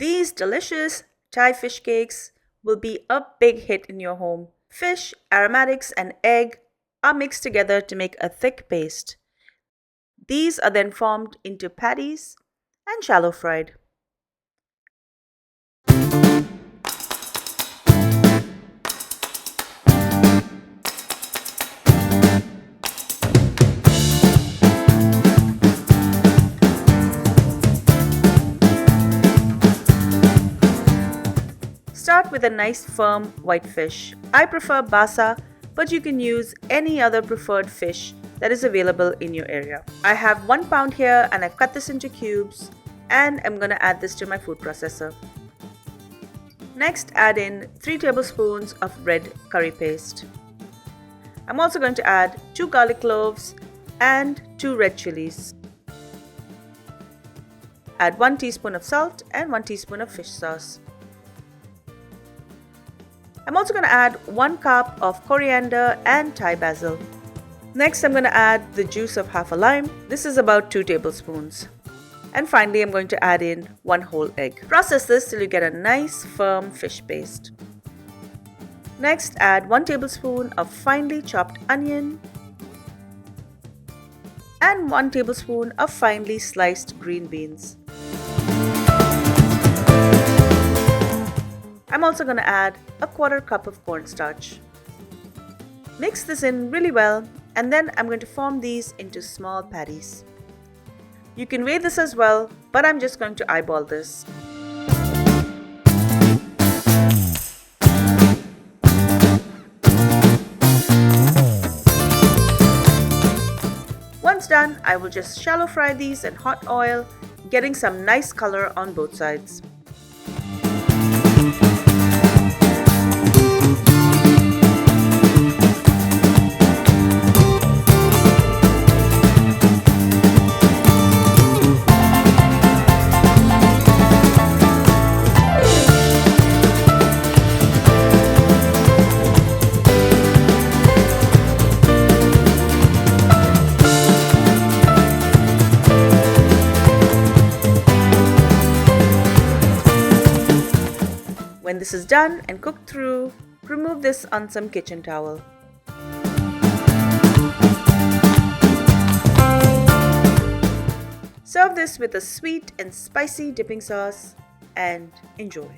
These delicious Thai fish cakes will be a big hit in your home. Fish, aromatics, and egg are mixed together to make a thick paste. These are then formed into patties and shallow fried. Start with a nice firm white fish. I prefer basa, but you can use any other preferred fish that is available in your area. I have 1 pound here and I've cut this into cubes and I'm going to add this to my food processor. Next, add in 3 tablespoons of red curry paste. I'm also going to add 2 garlic cloves and 2 red chillies. Add 1 teaspoon of salt and 1 teaspoon of fish sauce. I'm also going to add 1 cup of coriander and Thai basil. Next, I'm going to add the juice of half a lime. This is about 2 tablespoons. And finally, I'm going to add in 1 whole egg. Process this till you get a nice firm fish paste. Next, add 1 tablespoon of finely chopped onion and 1 tablespoon of finely sliced green beans. I'm also going to add a 1/4 cup of cornstarch. Mix this in really well and then I'm going to form these into small patties. You can weigh this as well, but I'm just going to eyeball this. Once done, I will just shallow fry these in hot oil, getting some nice color on both sides. When this is done and cooked through, remove this on some kitchen towel. Serve this with a sweet and spicy dipping sauce and enjoy.